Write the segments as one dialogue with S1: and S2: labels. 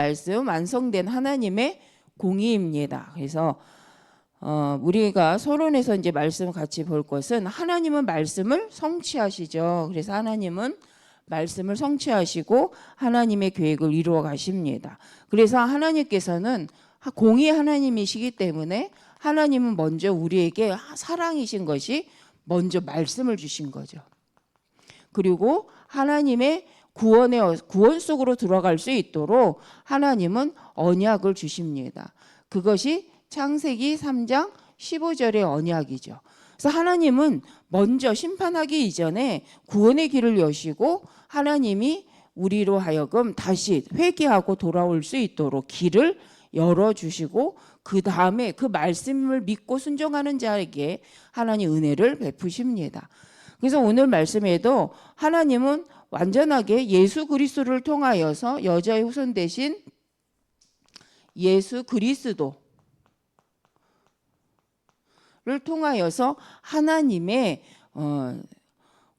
S1: 말씀 완성된 하나님의 공의입니다. 그래서 우리가 서론에서 이제 말씀 같이 볼 것은 하나님은 말씀을 성취하시죠. 그래서 하나님은 말씀을 성취하시고 하나님의 계획을 이루어 가십니다. 그래서 하나님께서는 공의 하나님이시기 때문에 하나님은 먼저 우리에게 사랑이신 것이 먼저 말씀을 주신 거죠. 그리고 하나님의 구원 속으로 들어갈 수 있도록 하나님은 언약을 주십니다. 그것이 창세기 3장 15절의 언약이죠. 그래서 하나님은 먼저 심판하기 이전에 구원의 길을 여시고 하나님이 우리로 하여금 다시 회개하고 돌아올 수 있도록 길을 열어주시고 그 다음에 그 말씀을 믿고 순종하는 자에게 하나님 은혜를 베푸십니다. 그래서 오늘 말씀에도 하나님은 완전하게 예수 그리스도를 통하여서 여자의 후손 대신 예수 그리스도를 통하여서 하나님의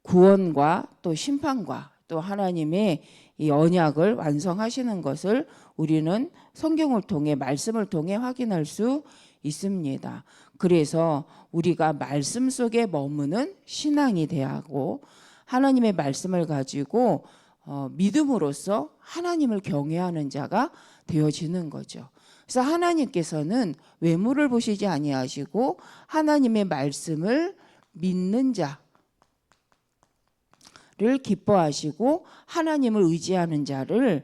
S1: 구원과 또 심판과 또 하나님의 이 언약을 완성하시는 것을 우리는 성경을 통해 말씀을 통해 확인할 수 있습니다. 그래서 우리가 말씀 속에 머무는 신앙이 돼야 하고 하나님의 말씀을 가지고 믿음으로써 하나님을 경외하는 자가 되어지는 거죠. 그래서 하나님께서는 외모를 보시지 아니하시고 하나님의 말씀을 믿는 자를 기뻐하시고 하나님을 의지하는 자를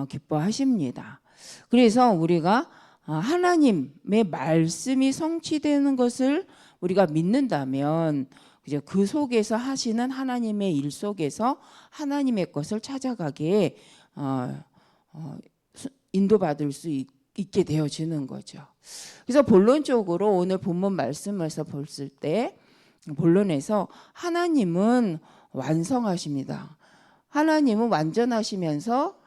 S1: 기뻐하십니다. 그래서 우리가 하나님의 말씀이 성취되는 것을 우리가 믿는다면 그 속에서 하시는 하나님의 일 속에서 하나님의 것을 찾아가게 인도받을 수 있게 되어지는 거죠. 그래서 본론적으로 오늘 본문 말씀에서 봤을 때 본론에서 하나님은 완성하십니다. 하나님은 완전하시면서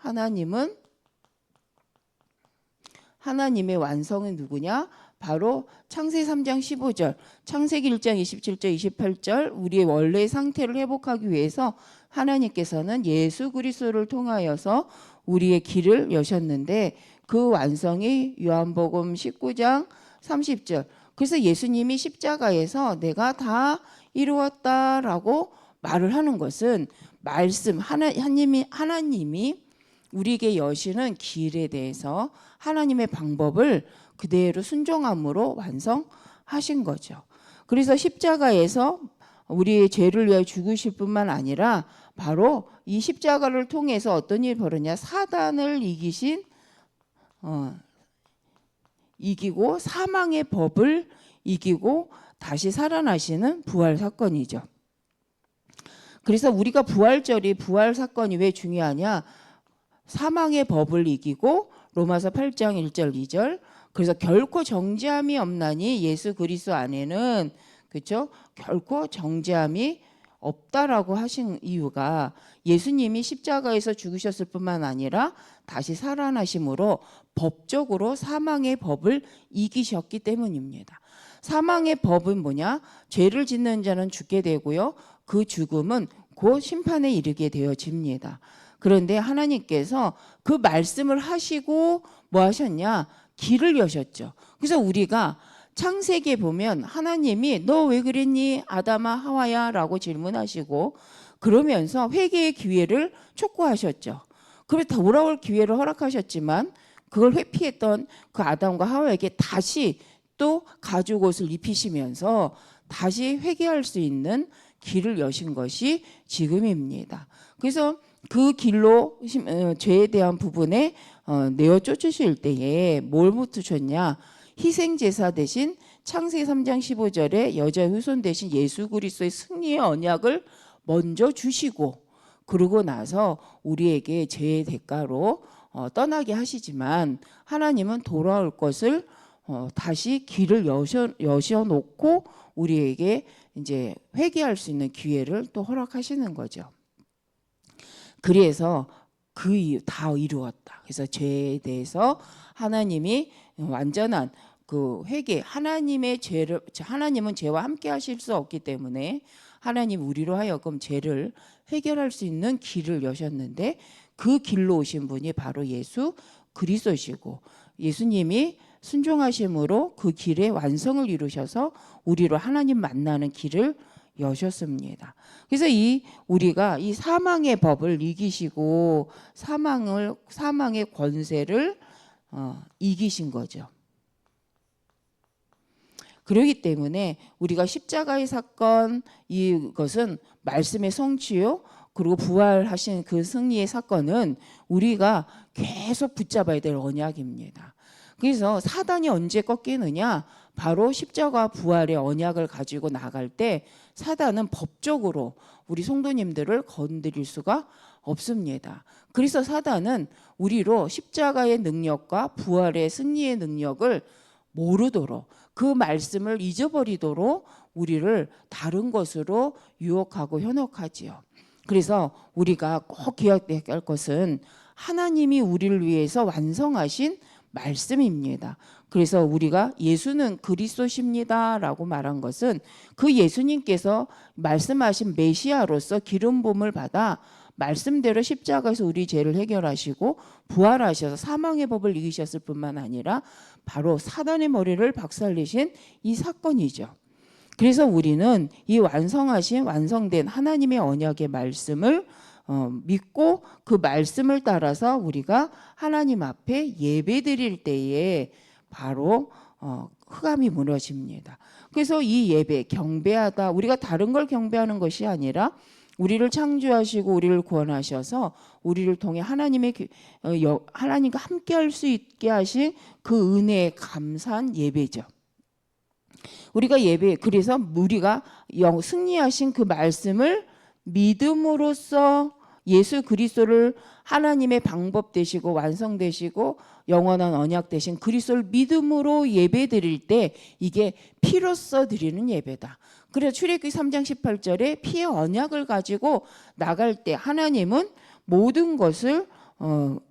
S1: 하나님의 완성은 누구냐? 바로 창세기 3장 15절, 창세기 1장 27절, 28절 우리의 원래의 상태를 회복하기 위해서 하나님께서는 예수 그리스도를 통하여서 우리의 길을 여셨는데 그 완성이 요한복음 19장 30절. 그래서 예수님이 십자가에서 내가 다 이루었다라고 말을 하는 것은 말씀 하나님이 우리에게 여시는 길에 대해서 하나님의 방법을 그대로 순종함으로 완성하신 거죠. 그래서 십자가에서 우리의 죄를 위하여 죽으실 뿐만 아니라 바로 이 십자가를 통해서 어떤 일이 벌어지냐? 사단을 이기고 사망의 법을 이기고 다시 살아나시는 부활 사건이죠. 그래서 우리가 부활 사건이 왜 중요하냐? 사망의 법을 이기고 로마서 8장 1절 2절 그래서 결코 정죄함이 없나니 예수 그리스도 안에는 그렇죠? 결코 정죄함이 없다라고 하신 이유가 예수님이 십자가에서 죽으셨을 뿐만 아니라 다시 살아나심으로 법적으로 사망의 법을 이기셨기 때문입니다. 사망의 법은 뭐냐? 죄를 짓는 자는 죽게 되고요. 그 죽음은 곧 심판에 이르게 되어집니다. 그런데 하나님께서 그 말씀을 하시고 뭐 하셨냐? 길을 여셨죠. 그래서 우리가 창세기에 보면 하나님이 너 왜 그랬니? 아담아 하와야 라고 질문하시고 그러면서 회개의 기회를 촉구하셨죠. 그래서 돌아올 기회를 허락하셨지만 그걸 회피했던 그 아담과 하와에게 다시 또 가죽 옷을 입히시면서 다시 회개할 수 있는 길을 여신 것이 지금입니다. 그래서 그 길로 죄에 대한 부분에 내어 쫓으실 때에 뭘 붙으셨냐? 희생제사 대신 창세기 3장 15절에 여자의 후손 대신 예수 그리스도의 승리의 언약을 먼저 주시고 그러고 나서 우리에게 죄의 대가로 떠나게 하시지만 하나님은 돌아올 것을 다시 길을 여셔놓고 우리에게 이제 회개할 수 있는 기회를 또 허락하시는 거죠. 그래서 그 이유 다 이루었다. 그래서 죄에 대해서 하나님이 완전한 그 회개, 하나님은 죄와 함께 하실 수 없기 때문에 하나님 우리로 하여금 죄를 해결할 수 있는 길을 여셨는데 그 길로 오신 분이 바로 예수 그리스도시고 예수님이 순종하심으로 그 길의 완성을 이루셔서 우리로 하나님 만나는 길을 여셨습니다. 그래서 우리가 이 사망의 법을 이기시고 사망의 권세를 이기신 거죠. 그렇기 때문에 우리가 십자가의 사건, 이것은 말씀의 성취요, 그리고 부활하신 그 승리의 사건은 우리가 계속 붙잡아야 될 언약입니다. 그래서 사단이 언제 꺾이느냐? 바로 십자가 부활의 언약을 가지고 나갈 때 사단은 법적으로 우리 성도님들을 건드릴 수가 없습니다. 그래서 사단은 우리로 십자가의 능력과 부활의 승리의 능력을 모르도록, 그 말씀을 잊어버리도록 우리를 다른 것으로 유혹하고 현혹하지요. 그래서 우리가 꼭 기억해야 할 것은 하나님이 우리를 위해서 완성하신 말씀입니다. 그래서 우리가 예수는 그리스도십니다 라고 말한 것은 그 예수님께서 말씀하신 메시아로서 기름 부음을 받아 말씀대로 십자가에서 우리 죄를 해결하시고 부활하셔서 사망의 법을 이기셨을 뿐만 아니라 바로 사단의 머리를 박살내신 이 사건이죠. 그래서 우리는 이 완성된 하나님의 언약의 말씀을 믿고 그 말씀을 따라서 우리가 하나님 앞에 예배 드릴 때에 바로 흑암이 무너집니다. 그래서 이 예배, 경배하다, 우리가 다른 걸 경배하는 것이 아니라 우리를 창조하시고 우리를 구원하셔서 우리를 통해 하나님과 함께 할 수 있게 하신 그 은혜에 감사한 예배죠. 그래서 우리가 승리하신 그 말씀을 믿음으로써 예수 그리스도를 하나님의 방법 되시고 완성되시고 영원한 언약 되신 그리스도를 믿음으로 예배 드릴 때 이게 피로써 드리는 예배다. 그래서 출애굽기 3장 18절에 피의 언약을 가지고 나갈 때 하나님은 모든 것을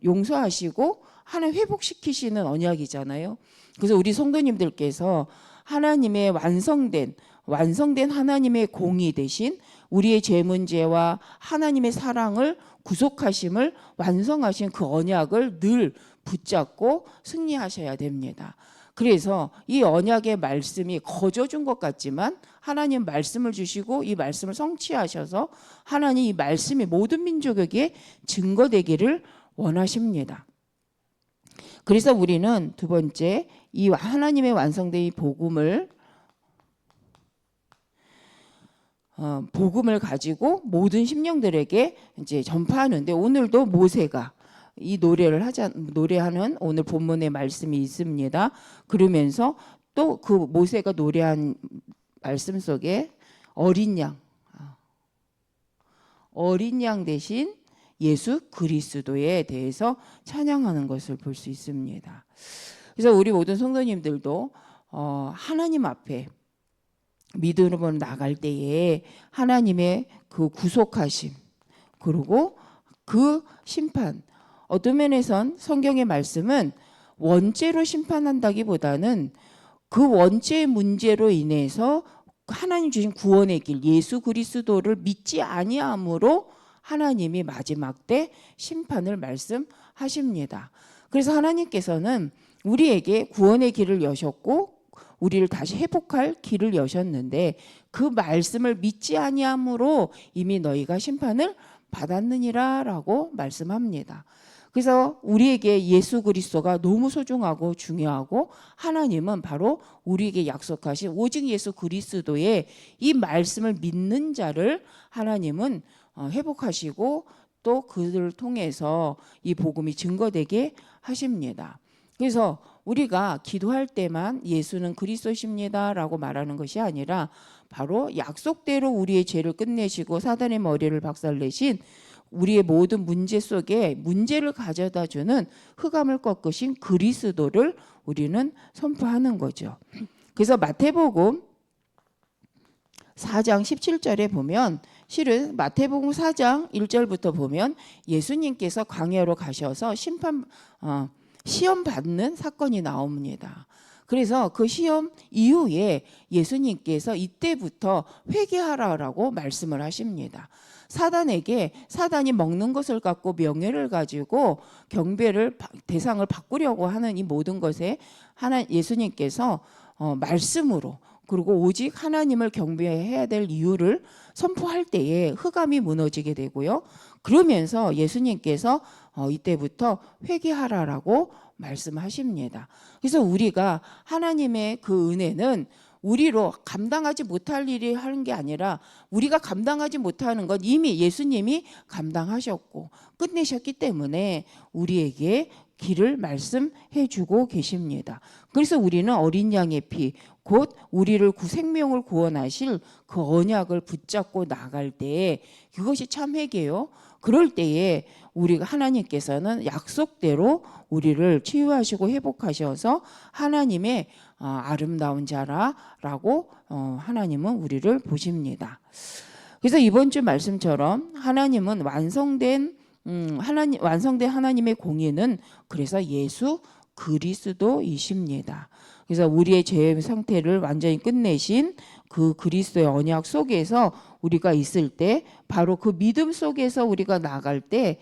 S1: 용서하시고 하나님 회복시키시는 언약이잖아요. 그래서 우리 성도님들께서 하나님의 완성된 하나님의 공의 대신 우리의 죄 문제와 하나님의 사랑을 구속하심을 완성하신 그 언약을 늘 붙잡고 승리하셔야 됩니다. 그래서 이 언약의 말씀이 거저준 것 같지만 하나님 말씀을 주시고 이 말씀을 성취하셔서 하나님 이 말씀이 모든 민족에게 증거되기를 원하십니다. 그래서 우리는 두 번째 이 하나님의 완성된 이 복음을 가지고 모든 심령들에게 이제 전파하는데 오늘도 모세가 이 노래하는 오늘 본문의 말씀이 있습니다. 그러면서 또 그 모세가 노래한 말씀 속에 어린 양 대신 예수 그리스도에 대해서 찬양하는 것을 볼 수 있습니다. 그래서 우리 모든 성도님들도 하나님 앞에 믿음으로 나갈 때에 하나님의 그 구속하심 그리고 그 심판, 어떤 면에선 성경의 말씀은 원죄로 심판한다기보다는 그 원죄의 문제로 인해서 하나님 주신 구원의 길 예수 그리스도를 믿지 아니함으로 하나님이 마지막 때 심판을 말씀하십니다. 그래서 하나님께서는 우리에게 구원의 길을 여셨고 우리를 다시 회복할 길을 여셨는데 그 말씀을 믿지 아니함으로 이미 너희가 심판을 받았느니라 라고 말씀합니다. 그래서 우리에게 예수 그리스도가 너무 소중하고 중요하고 하나님은 바로 우리에게 약속하신 오직 예수 그리스도의 이 말씀을 믿는 자를 하나님은 회복하시고 또 그들을 통해서 이 복음이 증거되게 하십니다. 그래서 우리가 기도할 때만 예수는 그리스도십니다 라고 말하는 것이 아니라 바로 약속대로 우리의 죄를 끝내시고 사단의 머리를 박살내신 우리의 모든 문제 속에 문제를 가져다 주는 흑암을 꺾으신 그리스도를 우리는 선포하는 거죠. 그래서 마태복음 4장 17절에 보면 실은 마태복음 4장 1절부터 보면 예수님께서 광야로 가셔서 시험 받는 사건이 나옵니다. 그래서 그 시험 이후에 예수님께서 이때부터 회개하라라고 말씀을 하십니다. 사단에게 사단이 먹는 것을 갖고 명예를 가지고 경배를 대상을 바꾸려고 하는 이 모든 것에 예수님께서 말씀으로 그리고 오직 하나님을 경배해야 될 이유를 선포할 때에 흑암이 무너지게 되고요. 그러면서 예수님께서 이때부터 회개하라라고 말씀하십니다. 그래서 우리가 하나님의 그 은혜는 우리로 감당하지 못할 일이 하는 게 아니라 우리가 감당하지 못하는 건 이미 예수님이 감당하셨고 끝내셨기 때문에 우리에게 길을 말씀해 주고 계십니다. 그래서 우리는 어린 양의 피, 곧 우리를 생명을 구원하실 그 언약을 붙잡고 나갈 때에 그것이 참 회개요. 그럴 때에 우리가 하나님께서는 약속대로 우리를 치유하시고 회복하셔서 하나님의 아름다운 자라라고 하나님은 우리를 보십니다. 그래서 이번 주 말씀처럼 하나님은 완성된 하나님의 공의는 그래서 예수 그리스도이십니다. 그래서 우리의 죄의 상태를 완전히 끝내신 그 그리스도의 언약 속에서 우리가 있을 때 바로 그 믿음 속에서 우리가 나갈 때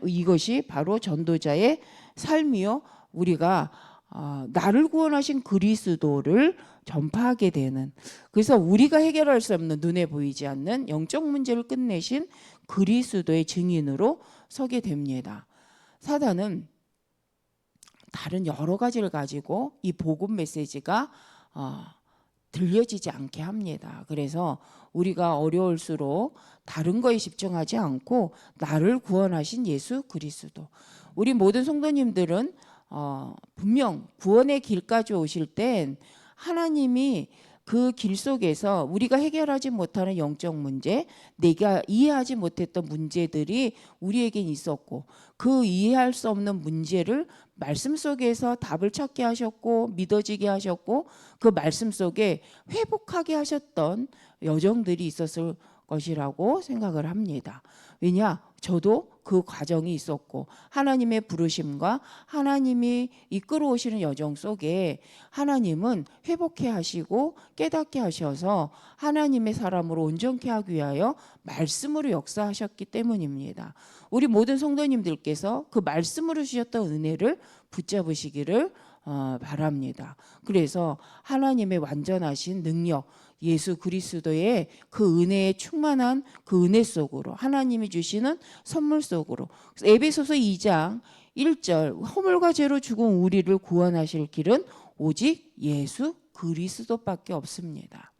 S1: 이것이 바로 전도자의 삶이요. 우리가 나를 구원하신 그리스도를 전파하게 되는, 그래서 우리가 해결할 수 없는 눈에 보이지 않는 영적 문제를 끝내신 그리스도의 증인으로 서게 됩니다. 사단은 다른 여러 가지를 가지고 이 복음 메시지가 들려지지 않게 합니다. 그래서 우리가 어려울수록 다른 거에 집중하지 않고 나를 구원하신 예수 그리스도, 우리 모든 성도님들은 분명 구원의 길까지 오실 땐 하나님이 그 길 속에서 우리가 해결하지 못하는 영적 문제, 내가 이해하지 못했던 문제들이 우리에겐 있었고 그 이해할 수 없는 문제를 말씀 속에서 답을 찾게 하셨고 믿어지게 하셨고 그 말씀 속에 회복하게 하셨던 여정들이 있었을 것이라고 생각을 합니다. 왜냐? 저도 그 과정이 있었고 하나님의 부르심과 하나님이 이끌어 오시는 여정 속에 하나님은 회복해 하시고 깨닫게 하셔서 하나님의 사람으로 온전케 하기 위하여 말씀으로 역사하셨기 때문입니다. 우리 모든 성도님들께서 그 말씀으로 주셨던 은혜를 붙잡으시기를 바랍니다. 그래서 하나님의 완전하신 능력, 예수 그리스도의 그 은혜에 충만한 그 은혜 속으로 하나님이 주시는 선물 속으로, 에베소서 2장 1절 허물과 죄로 죽은 우리를 구원하실 길은 오직 예수 그리스도밖에 없습니다.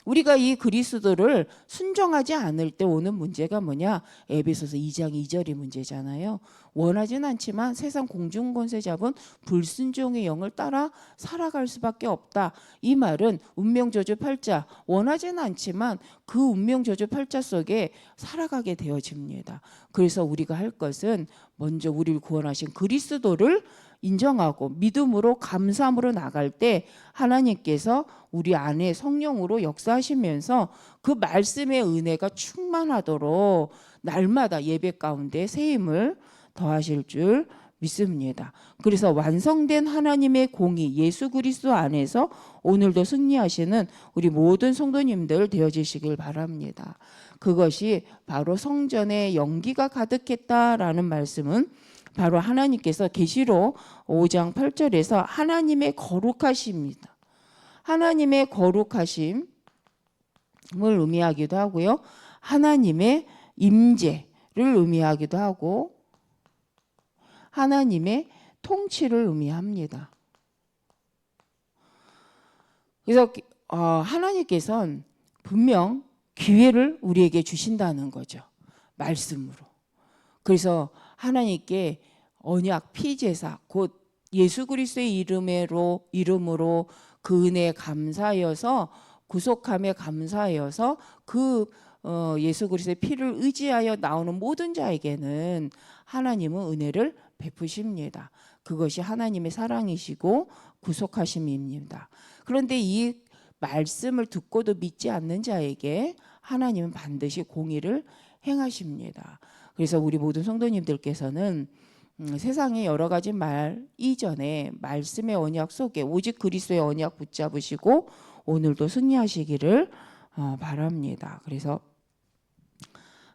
S1: 우리가 이 그리스도를 순종하지 않을 때 오는 문제가 뭐냐? 에베소서 2장 2절이 문제잖아요. 원하진 않지만 세상 공중권세 잡은 불순종의 영을 따라 살아갈 수밖에 없다. 이 말은 운명저주 팔자, 원하진 않지만 그 운명저주 팔자 속에 살아가게 되어집니다. 그래서 우리가 할 것은 먼저 우리를 구원하신 그리스도를 인정하고 믿음으로 감사함으로 나갈 때 하나님께서 우리 안에 성령으로 역사하시면서 그 말씀의 은혜가 충만하도록 날마다 예배 가운데 새 힘을 더하실 줄 믿습니다. 그래서 완성된 하나님의 공의 예수 그리스도 안에서 오늘도 승리하시는 우리 모든 성도님들 되어지시길 바랍니다. 그것이 바로 성전에 연기가 가득했다라는 말씀은 바로 하나님께서 계시록 5장 8절에서 하나님의 거룩하십니다. 하나님의 거룩하심을 의미하기도 하고요. 하나님의 임재를 의미하기도 하고 하나님의 통치를 의미합니다. 그래서 하나님께서는 분명 기회를 우리에게 주신다는 거죠. 말씀으로. 그래서 하나님께 언약 피제사 곧 예수 그리스도의 이름으로 그 은혜에 감사하여서 구속함에 감사하여서 그 예수 그리스도의 피를 의지하여 나오는 모든 자에게는 하나님은 은혜를 베푸십니다. 그것이 하나님의 사랑이시고 구속하심입니다. 그런데 이 말씀을 듣고도 믿지 않는 자에게 하나님은 반드시 공의를 행하십니다. 그래서 우리 모든 성도님들께서는 세상에 여러 가지 말 이전에 말씀의 언약 속에 오직 그리스도의 언약 붙잡으시고 오늘도 승리하시기를 바랍니다. 그래서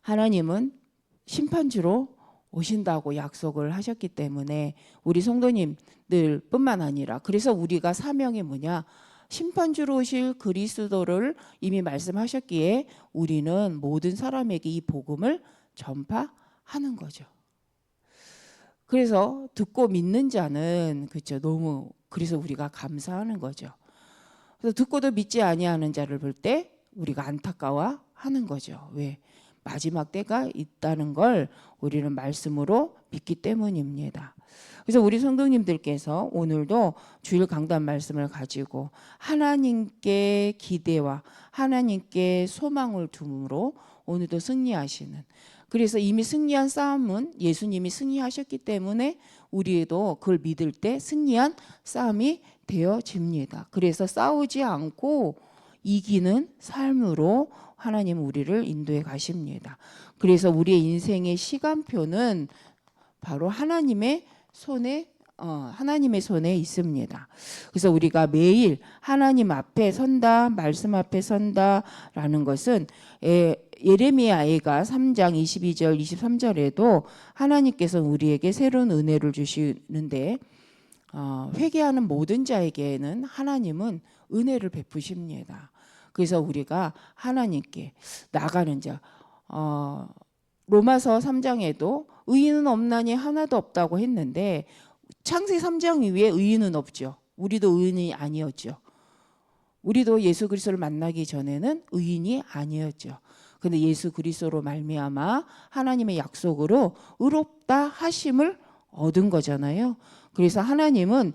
S1: 하나님은 심판주로 오신다고 약속을 하셨기 때문에 우리 성도님들뿐만 아니라 그래서 우리가 사명이 뭐냐? 심판주로 오실 그리스도를 이미 말씀하셨기에 우리는 모든 사람에게 이 복음을 전파하는 거죠. 그래서 듣고 믿는 자는 그렇죠. 너무 그래서 우리가 감사하는 거죠. 그래서 듣고도 믿지 아니하는 자를 볼 때 우리가 안타까워하는 거죠. 왜? 마지막 때가 있다는 걸 우리는 말씀으로 믿기 때문입니다. 그래서 우리 성도님들께서 오늘도 주일 강단 말씀을 가지고 하나님께 기대와 하나님께 소망을 둠으로 오늘도 승리하시는, 그래서 이미 승리한 싸움은 예수님이 승리하셨기 때문에 우리도 그걸 믿을 때 승리한 싸움이 되어집니다. 그래서 싸우지 않고 이기는 삶으로 하나님은 우리를 인도해 가십니다. 그래서 우리의 인생의 시간표는 바로 하나님의 손에 있습니다. 그래서 우리가 매일 하나님 앞에 선다, 말씀 앞에 선다라는 것은 예레미야가 3장 22절 23절에도 하나님께서 우리에게 새로운 은혜를 주시는데 회개하는 모든 자에게는 하나님은 은혜를 베푸십니다. 그래서 우리가 하나님께 나가는 자, 로마서 3장에도 의인은 없나니 하나도 없다고 했는데 창세기 3장 이후에 의인은 없죠. 우리도 의인이 아니었죠. 우리도 예수 그리스도를 만나기 전에는 의인이 아니었죠. 근데 예수 그리스도로 말미암아 하나님의 약속으로 의롭다 하심을 얻은 거잖아요. 그래서 하나님은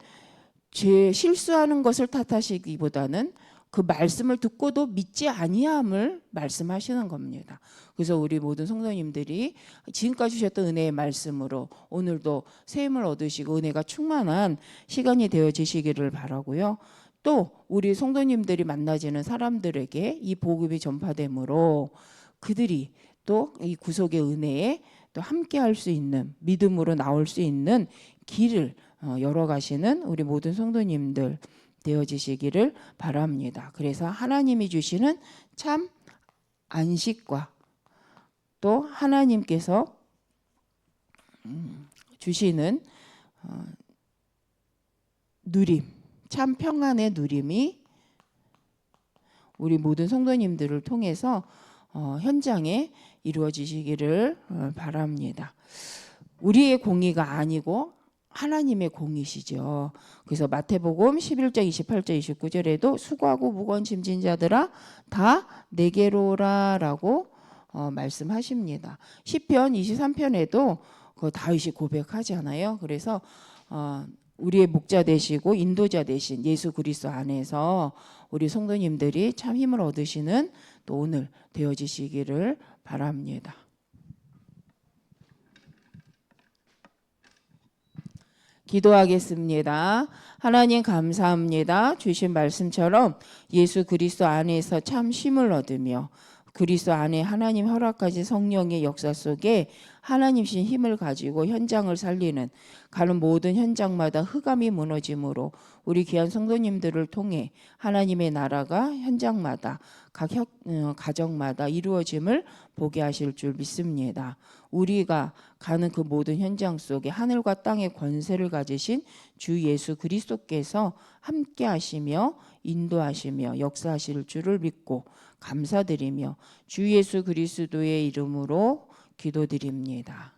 S1: 제 실수하는 것을 탓하시기보다는 그 말씀을 듣고도 믿지 아니함을 말씀하시는 겁니다. 그래서 우리 모든 성도님들이 지금까지 주셨던 은혜의 말씀으로 오늘도 새 힘을 얻으시고 은혜가 충만한 시간이 되어지시기를 바라고요. 또 우리 성도님들이 만나지는 사람들에게 이 복음이 전파됨으로 그들이 또 이 구속의 은혜에 또 함께 할 수 있는 믿음으로 나올 수 있는 길을 열어가시는 우리 모든 성도님들 되어지시기를 바랍니다. 그래서 하나님이 주시는 참 안식과 또 하나님께서 주시는 누림, 참 평안의 누림이 우리 모든 성도님들을 통해서 현장에 이루어지시기를 바랍니다. 우리의 공의가 아니고 하나님의 공이시죠. 그래서 마태복음 11장 28절 29절에도 수고하고 무거운 짐진 자들아 다 내게로 오라라고 말씀하십니다. 시편 23편에도 그 다윗이 고백하잖아요. 그래서 우리의 목자 되시고 인도자 되신 예수 그리스도 안에서 우리 성도님들이 참 힘을 얻으시는 또 오늘 되어지시기를 바랍니다. 기도하겠습니다. 하나님 감사합니다. 주신 말씀처럼 예수 그리스도 안에서 참 힘을 얻으며 그리스도 안에 하나님 허락하신 성령의 역사 속에 하나님신 힘을 가지고 현장을 살리는 가는 모든 현장마다 흑암이 무너짐으로 우리 귀한 성도님들을 통해 하나님의 나라가 현장마다 각 가정마다 이루어짐을 보게 하실 줄 믿습니다. 우리가 가는 그 모든 현장 속에 하늘과 땅의 권세를 가지신 주 예수 그리스도께서 함께 하시며 인도하시며 역사하실 줄을 믿고 감사드리며 주 예수 그리스도의 이름으로 기도드립니다.